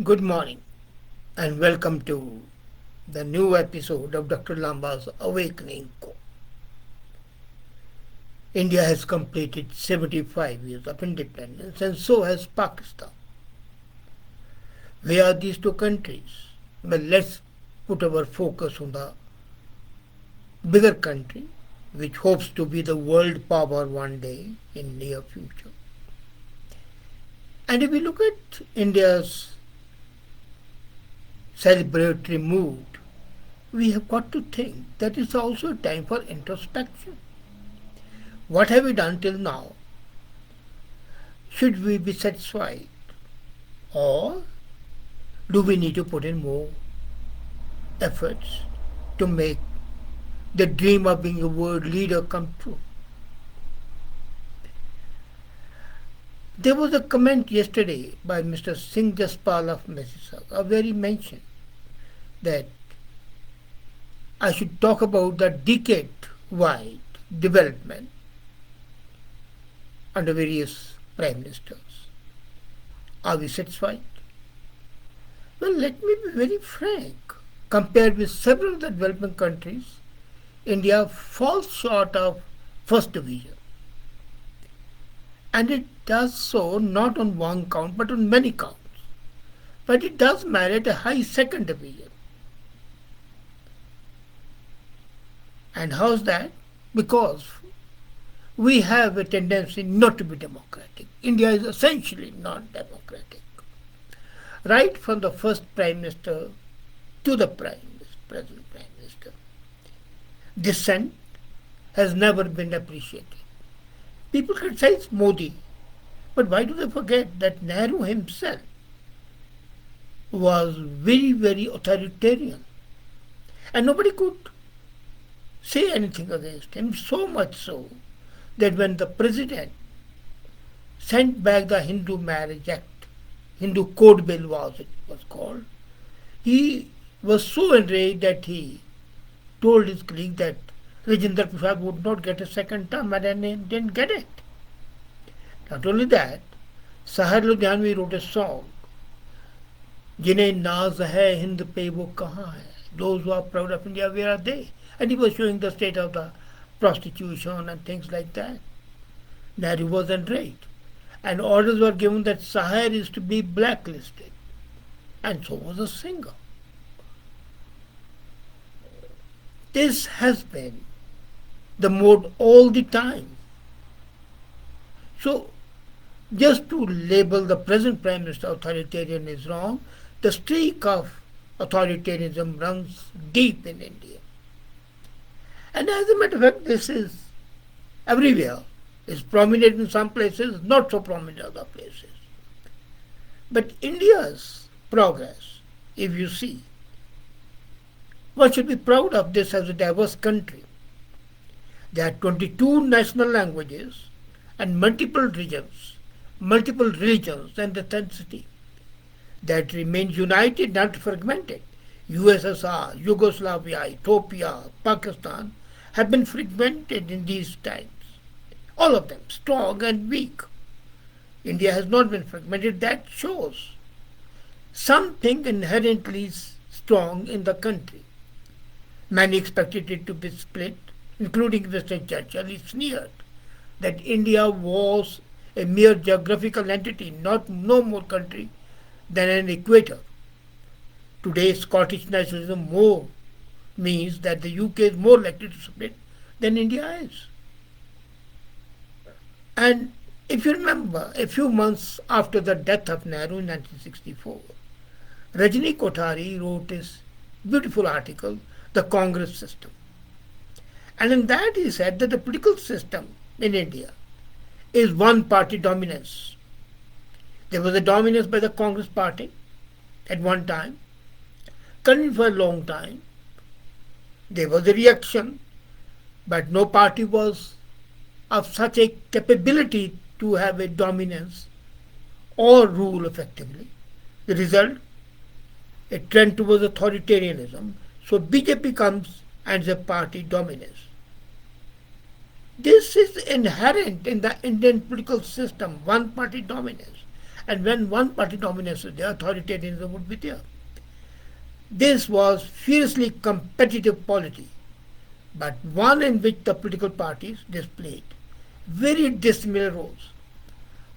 Good morning and welcome to the new episode of Dr. Lamba's Awakening Co. India has completed 75 years of independence and so has Pakistan. Where are these two countries? Well, let's put our focus on the bigger country which hopes to be the world power one day in near future. And if we look at India's celebratory mood, we have got to think that it's also a time for introspection. What have we done till now? Should we be satisfied? Or do we need to put in more efforts to make the dream of being a world leader come true? There was a comment yesterday by Mr. Singh Jaspal of Mississauga where he mentioned that I should talk about the decade-wide development under various prime ministers. Are we satisfied? Well, let me be very frank. Compared with several of the developing countries, India falls short of first division. And it does so not on one count but on many counts. But it does merit a high second division. And how's that? Because we have a tendency not to be democratic. India is essentially non-democratic. Right from the first Prime Minister to the present Prime Minister. Dissent has never been appreciated. People criticize Modi, but why do they forget that Nehru himself was very, very authoritarian and nobody could say anything against him, so much so that when the president sent back the Hindu Marriage Act, Hindu Code Bill was called, he was so enraged that he told his colleague that Rajendra Prasad would not get a second term and then he didn't get it. Not only that, Sahar Ludhianvi wrote a song, Jine naaz hai Hind pe wo kahan hai? Those who are proud of India, where are they? And he was showing the state of the prostitution and things like that. Nehru was enraged. And orders were given that Sahar is to be blacklisted. And so was the singer. This has been the mode all the time. So, just to label the present Prime Minister authoritarian is wrong. The streak of authoritarianism runs deep in India. And as a matter of fact, this is everywhere. It's prominent in some places, not so prominent in other places. But India's progress, if you see, one should be proud of this as a diverse country. There are 22 national languages and multiple regions, multiple religions and ethnicity that remain united, not fragmented. USSR, Yugoslavia, Ethiopia, Pakistan have been fragmented in these times. All of them strong and weak. India has not been fragmented. That shows something inherently strong in the country. Many expected it to be split, including Winston Churchill. He sneered that India was a mere geographical entity, no more country than an equator. Today, Scottish nationalism more means that the UK is more likely to split than India is. And if you remember, a few months after the death of Nehru in 1964, Rajni Kothari wrote this beautiful article, The Congress System. And in that he said that the political system in India is one-party dominance. There was a dominance by the Congress party at one time, continued for a long time. There was a reaction, but no party was of such a capability to have a dominance or rule effectively. The result, a trend towards authoritarianism. So BJP comes and the party dominance. This is inherent in the Indian political system, one party dominance. And when one party dominates, the authoritarianism would be there. This was fiercely competitive polity, but one in which the political parties displayed very dissimilar roles.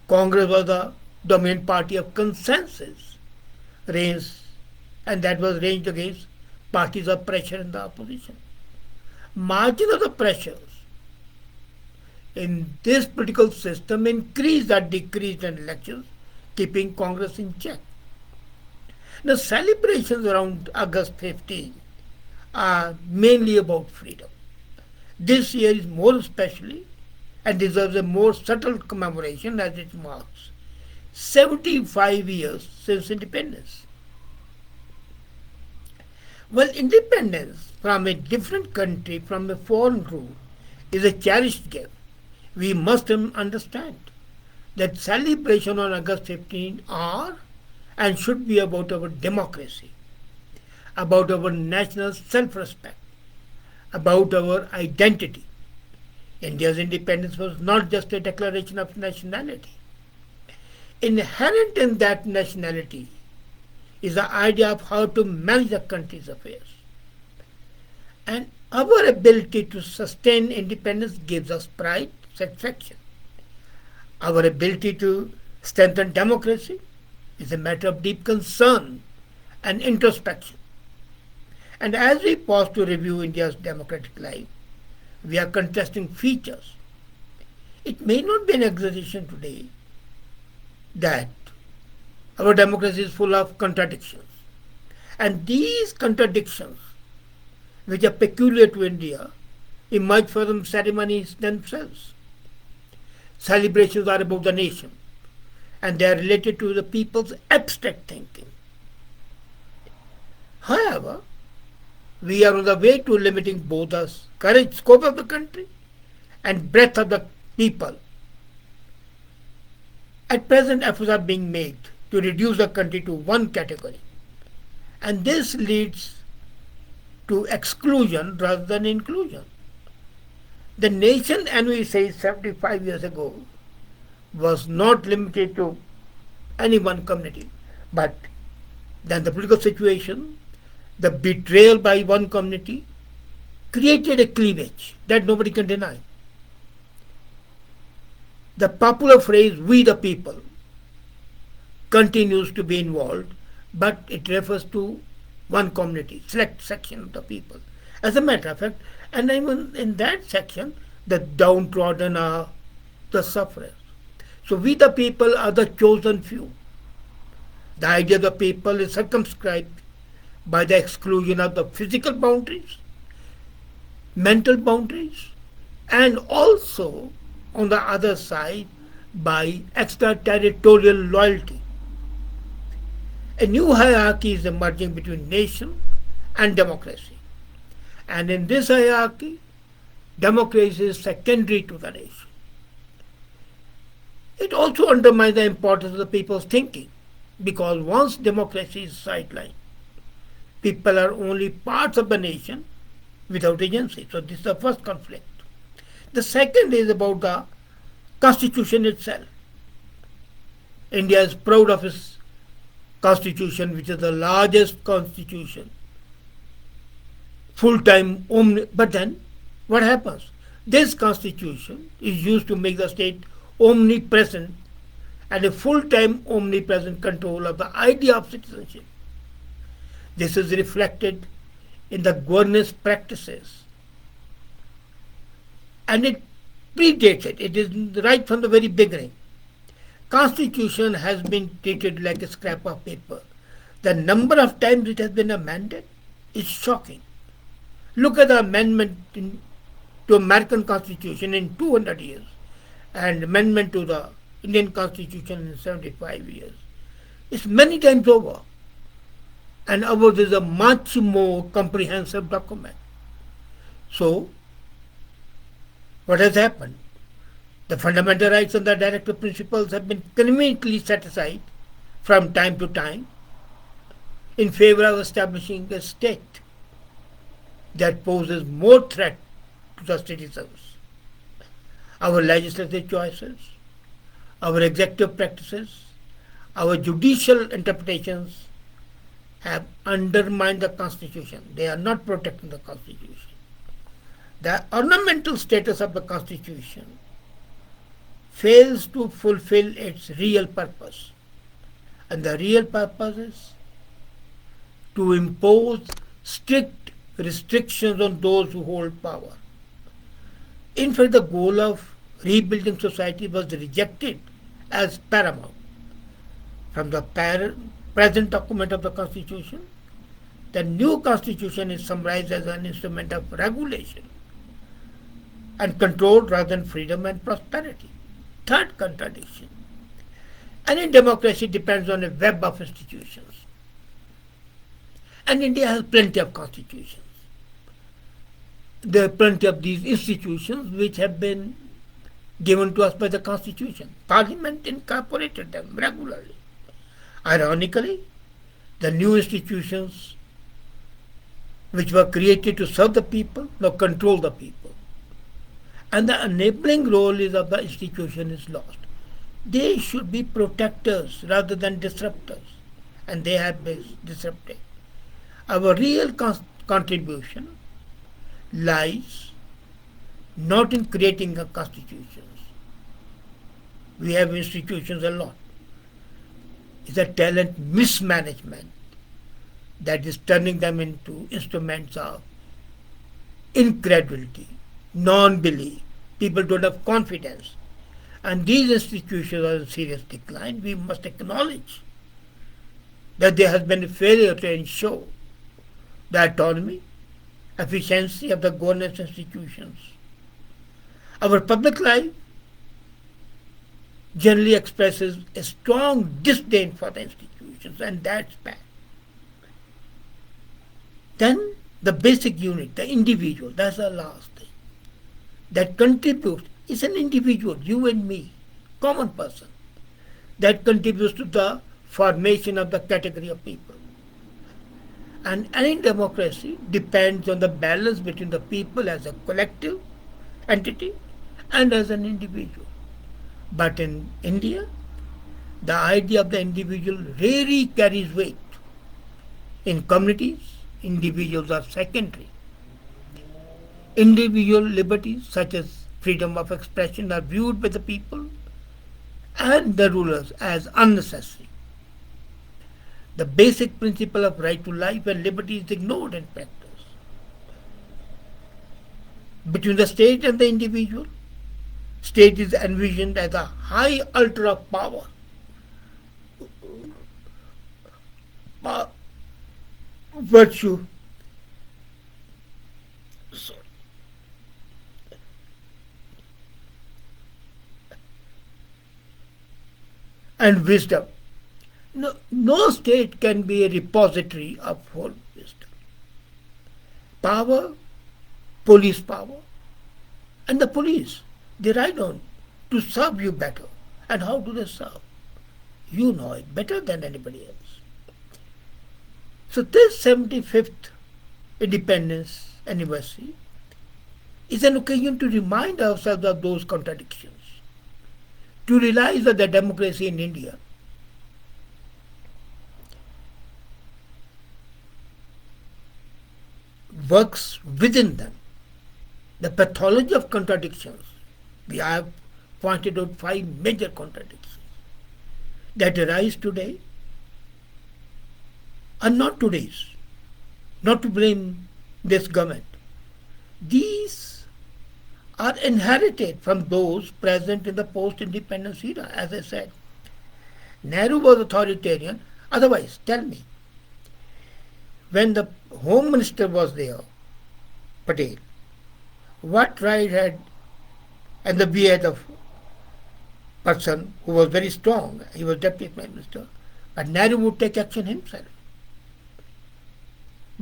Congress was the dominant party of consensus, ranged, and that was ranged against parties of pressure in the opposition. Margin of the pressures in this political system increased or decreased in elections, keeping Congress in check. The celebrations around August 15 are mainly about freedom. This year is more especially and deserves a more subtle commemoration as it marks 75 years since independence. Well, independence from a different country, from a foreign rule, is a cherished gift. We must understand that celebration on August 15 are and should be about our democracy, about our national self-respect, about our identity. India's independence was not just a declaration of nationality. Inherent in that nationality is the idea of how to manage the country's affairs. And our ability to sustain independence gives us pride, satisfaction. Our ability to strengthen democracy is a matter of deep concern and introspection. And as we pause to review India's democratic life, we are contrasting features. It may not be an exaggeration today that our democracy is full of contradictions. And these contradictions, which are peculiar to India, emerge from ceremonies themselves. Celebrations are about the nation, and they are related to the people's abstract thinking. However, we are on the way to limiting both the courage scope of the country and breadth of the people. At present, efforts are being made to reduce the country to one category, and this leads to exclusion rather than inclusion. The nation, and we say 75 years ago, was not limited to any one community, but then the political situation, the betrayal by one community, created a cleavage that nobody can deny. The popular phrase, we the people, continues to be involved, but it refers to one community, select section of the people. As a matter of fact, and even in that section, the downtrodden are the sufferers. So we the people are the chosen few. The idea of the people is circumscribed by the exclusion of the physical boundaries, mental boundaries, and also on the other side by extraterritorial loyalty. A new hierarchy is emerging between nation and democracy. And in this hierarchy, democracy is secondary to the nation. It also undermines the importance of the people's thinking, because once democracy is sidelined, people are only parts of the nation without agency. So this is the first conflict. The second is about the constitution itself. India is proud of its constitution, which is the largest constitution, full-time but then what happens? This constitution is used to make the state omnipresent and a full-time omnipresent control of the idea of citizenship. This is reflected in the governance practices, and it predates it. It is right from the very beginning. Constitution has been treated like a scrap of paper. The number of times it has been amended is shocking. Look at the amendment to American Constitution in 200 years and amendment to the Indian Constitution in 75 years. It's many times over. And ours is a much more comprehensive document. So, what has happened? The fundamental rights and the directive principles have been conveniently set aside from time to time in favor of establishing a state that poses more threat to the citizens. Our legislative choices, our executive practices Our judicial interpretations have undermined the Constitution. They are not protecting the Constitution. The ornamental status of the Constitution fails to fulfill its real purpose. And the real purpose is to impose strict restrictions on those who hold power. In fact, the goal of rebuilding society was rejected as paramount. From the present document of the Constitution, the new Constitution is summarized as an instrument of regulation and control rather than freedom and prosperity. Third contradiction. Any democracy depends on a web of institutions. And India has plenty of constitutions. There are plenty of these institutions which have been given to us by the Constitution. Parliament incorporated them regularly. Ironically, the new institutions which were created to serve the people now control the people. And the enabling role of the institution is lost. They should be protectors rather than disruptors, and they have been disrupted. Our real contribution lies not in creating a constitutions. We have institutions a lot. It's a talent mismanagement that is turning them into instruments of incredulity, non-belief. People don't have confidence. And these institutions are in serious decline. We must acknowledge that there has been a failure to ensure the autonomy, efficiency of the governance institutions. Our public life generally expresses a strong disdain for the institutions, and that's bad. Then the basic unit, the individual, that's the last thing. That contributes is an individual, you and me, common person, that contributes to the formation of the category of people. And any democracy depends on the balance between the people as a collective entity and as an individual. But in India, the idea of the individual rarely carries weight. In communities, individuals are secondary. Individual liberties such as freedom of expression are viewed by the people and the rulers as unnecessary. The basic principle of right to life and liberty is ignored in practice. Between the state and the individual, state is envisioned as a high altar of power, virtue, and wisdom. No state can be a repository of whole wisdom. Power, police power, and the police, they ride on to serve you better. And how do they serve? You know it better than anybody else. So this 75th independence anniversary is an occasion to remind ourselves of those contradictions, to realize that the democracy in India works within them. The pathology of contradictions, we have pointed out 5 major contradictions that arise today are not today's, not to blame this government. These are inherited from those present in the post-independence era. As I said, Nehru was authoritarian. Otherwise, tell me, when the Home Minister was there, Patel, what right had, and the beard of person who was very strong, he was Deputy Prime Minister, but Nehru would take action himself,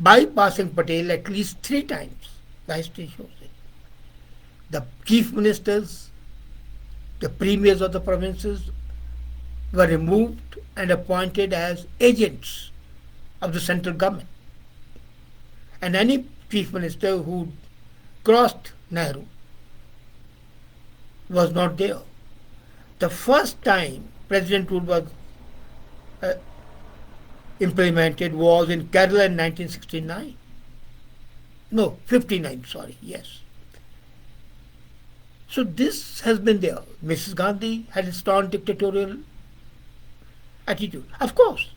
bypassing Patel at least 3 times. The history shows it. The chief ministers, the premiers of the provinces were removed and appointed as agents of the central government. And any chief minister who crossed Nehru was not there. The first time President rule was uh, implemented was in Kerala in 1969. No, 59, sorry, yes. So this has been there. Mrs. Gandhi had a strong dictatorial attitude. Of course,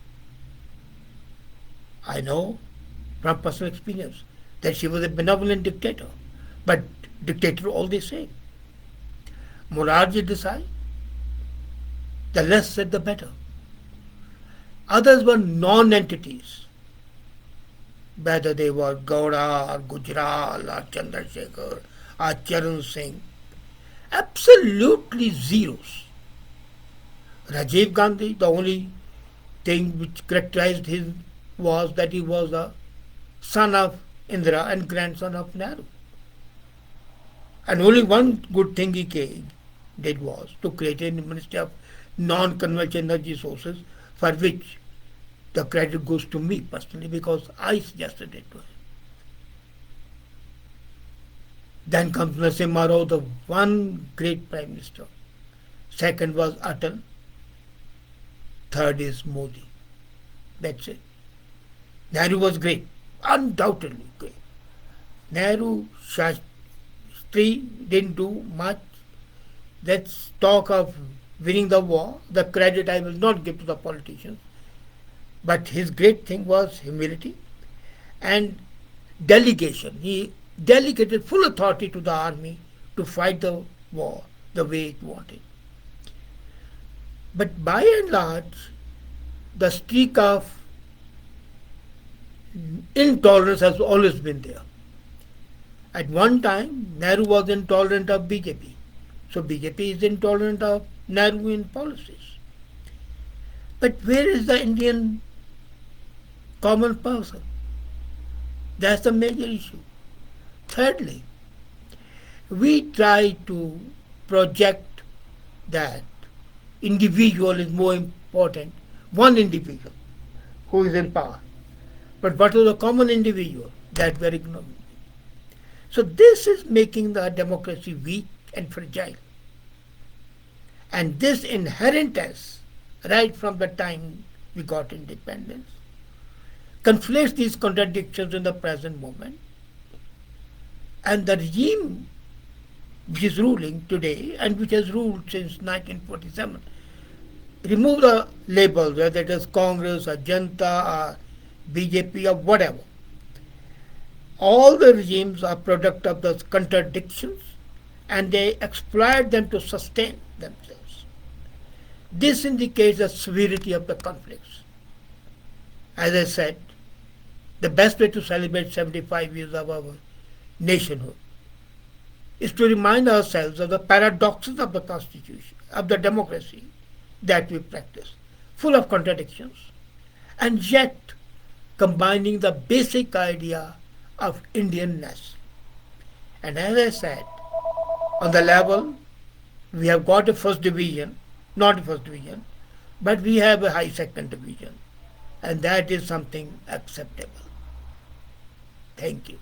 I know from personal experience that she was a benevolent dictator, but dictator all the same. Morarji Desai, the less said the better. Others were non-entities, whether they were Gowda or Gujral or Chandrasekhar or Charan Singh, absolutely zeros. Rajiv Gandhi, the only thing which characterized him was that he was the son of Indira and grandson of Nehru. And only one good thing he did was to create a ministry of non-conventional energy sources, for which the credit goes to me personally because I suggested it to him. Then comes Narasimha Rao, the one great Prime Minister. Second was Atal. Third is Modi. That's it. Nehru was great, undoubtedly great. Nehru, Shastri didn't do much. Let's talk of winning the war. The credit I will not give to the politicians. But his great thing was humility and delegation. He delegated full authority to the army to fight the war the way it wanted. But by and large, the streak of intolerance has always been there. At one time, Nehru was intolerant of BJP. So BJP is intolerant of Nehruvian policies. But where is the Indian common person? That's the major issue. Thirdly, we try to project that individual is more important, one individual who is in power. But what is the common individual that we are ignoring? So this is making the democracy weak and fragile. And this inheritance, right from the time we got independence, conflates these contradictions in the present moment. And the regime which is ruling today and which has ruled since 1947, remove the labels, whether it is Congress or Janta or BJP or whatever. All the regimes are product of those contradictions and they exploit them to sustain themselves. This indicates the severity of the conflicts. As I said, the best way to celebrate 75 years of our nationhood is to remind ourselves of the paradoxes of the constitution, of the democracy that we practice, full of contradictions, and yet combining the basic idea of Indianness. And as I said, on the level, we have got a first division, not a first division, but we have a high second division, and that is something acceptable. Thank you.